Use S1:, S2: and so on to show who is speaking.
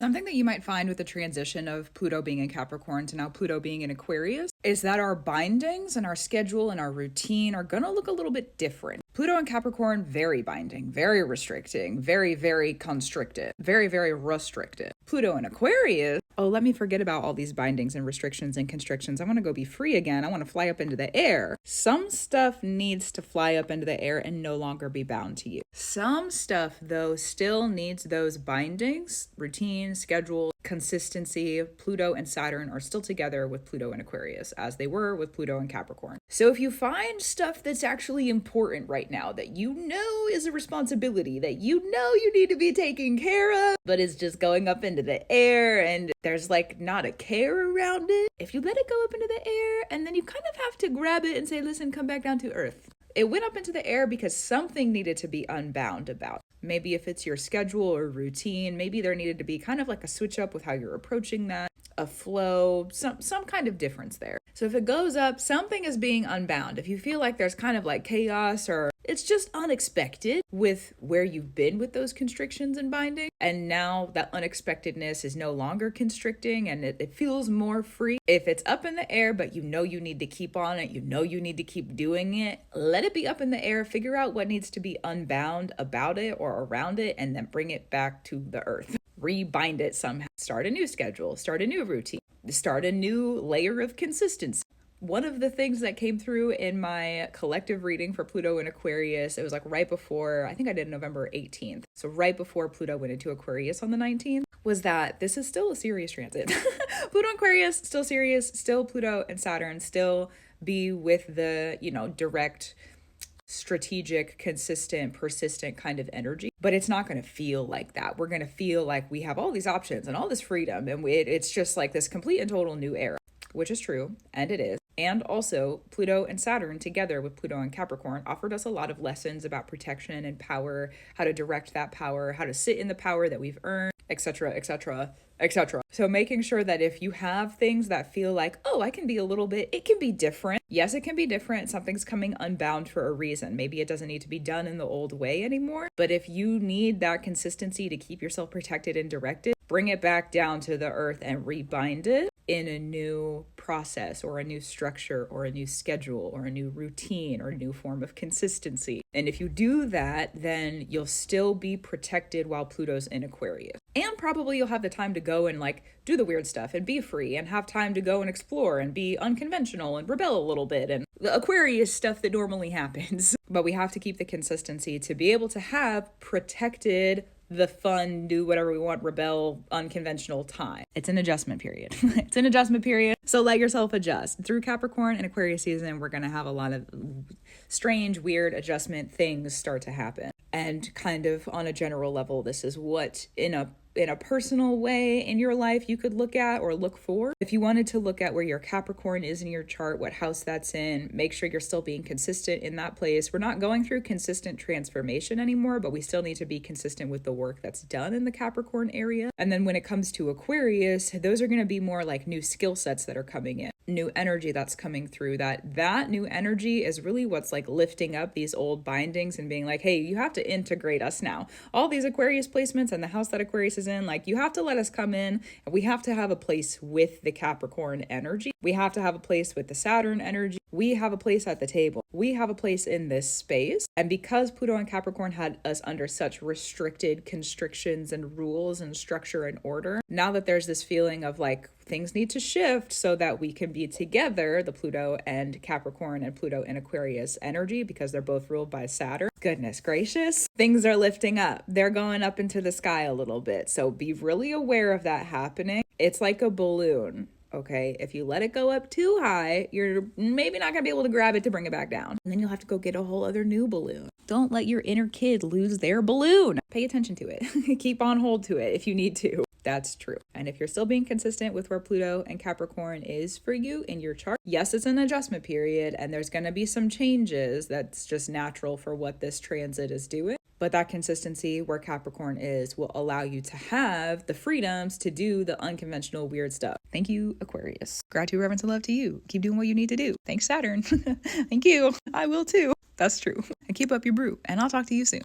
S1: Something that you might find with the transition of Pluto being in Capricorn to now Pluto being in Aquarius is that our bindings and our schedule and our routine are going to look a little bit different. Pluto in Capricorn, very binding, very restricting, very, very constricted, very, very restricted. Pluto in Aquarius, oh, let me forget about all these bindings and restrictions and constrictions. I want to go be free again. I want to fly up into the air. Some stuff needs to fly up into the air and no longer be bound to you. Some stuff, though, still needs those bindings, routine, schedule, consistency. Pluto and Saturn are still together with Pluto and Aquarius, as they were with Pluto and Capricorn. So if you find stuff that's actually important right now, that you know is a responsibility, that you know you need to be taking care of, but is just going up into the air and there's like not a care around it, if you let it go up into the air and then you kind of have to grab it and say, listen, come back down to earth. It went up into the air because something needed to be unbound about. Maybe if it's your schedule or routine, maybe there needed to be kind of like a switch up with how you're approaching that, a flow, some kind of difference there. So if it goes up, something is being unbound. If you feel like there's kind of like chaos or it's just unexpected with where you've been with those constrictions and binding, and now that unexpectedness is no longer constricting and it feels more free. If it's up in the air, but you know you need to keep on it, you know you need to keep doing it, let it be up in the air, figure out what needs to be unbound about it or around it, and then bring it back to the earth. Rebind it somehow. Start a new schedule, start a new routine, start a new layer of consistency. One of the things that came through in my collective reading for Pluto in Aquarius, it was like right before, I think I did November 18th. So right before Pluto went into Aquarius on the 19th, was that this is still a serious transit. Pluto in Aquarius, still serious, still Pluto and Saturn, still be with the, direct, strategic, consistent, persistent kind of energy. But it's not going to feel like that. We're going to feel like we have all these options and all this freedom. And it's just like this complete and total new era, which is true. And it is. And also, Pluto and Saturn together with Pluto and Capricorn offered us a lot of lessons about protection and power, how to direct that power, how to sit in the power that we've earned, etc., etc., etc. So making sure that if you have things that feel like, oh, I can be a little bit, it can be different. Yes, it can be different. Something's coming unbound for a reason. Maybe it doesn't need to be done in the old way anymore. But if you need that consistency to keep yourself protected and directed, bring it back down to the earth and rebind it in a new process or a new structure or a new schedule or a new routine or a new form of consistency. And if you do that, then you'll still be protected while Pluto's in Aquarius. And probably you'll have the time to go and do the weird stuff and be free and have time to go and explore and be unconventional and rebel a little bit and the Aquarius stuff that normally happens. But we have to keep the consistency to be able to have protected the fun, do whatever we want, rebel, unconventional time. It's an adjustment period. It's an adjustment period. So let yourself adjust. Through Capricorn and Aquarius season, we're going to have a lot of strange, weird adjustment things start to happen. And kind of on a general level, this is what in a personal way in your life you could look at or look for. If you wanted to look at where your Capricorn is in your chart, what house that's in, make sure you're still being consistent in that place. We're not going through consistent transformation anymore, but we still need to be consistent with the work that's done in the Capricorn area. And then when it comes to Aquarius, those are going to be more like new skill sets that are coming in, new energy that's coming through. That new energy is really what's lifting up these old bindings and being like, hey, you have to integrate us now. All these Aquarius placements and the house that Aquarius is in, you have to let us come in and we have to have a place with the Capricorn energy. We have to have a place with the Saturn energy. We have a place at the table. We have a place in this space. And because Pluto and Capricorn had us under such restricted constrictions and rules and structure and order, now that there's this feeling of things need to shift so that we can be together, the Pluto and Capricorn and Pluto and Aquarius energy, because they're both ruled by Saturn. Goodness gracious. Things are lifting up. They're going up into the sky a little bit. So be really aware of that happening. It's like a balloon. Okay, if you let it go up too high, you're maybe not going to be able to grab it to bring it back down. And then you'll have to go get a whole other new balloon. Don't let your inner kid lose their balloon. Pay attention to it. Keep on hold to it if you need to. That's true. And if you're still being consistent with where Pluto and Capricorn is for you in your chart, yes, it's an adjustment period and there's going to be some changes. That's just natural for what this transit is doing. But that consistency where Capricorn is will allow you to have the freedoms to do the unconventional weird stuff. Thank you, Aquarius. Gratitude, reverence, and love to you. Keep doing what you need to do. Thanks, Saturn. Thank you. I will too. That's true. And keep up your brew. And I'll talk to you soon.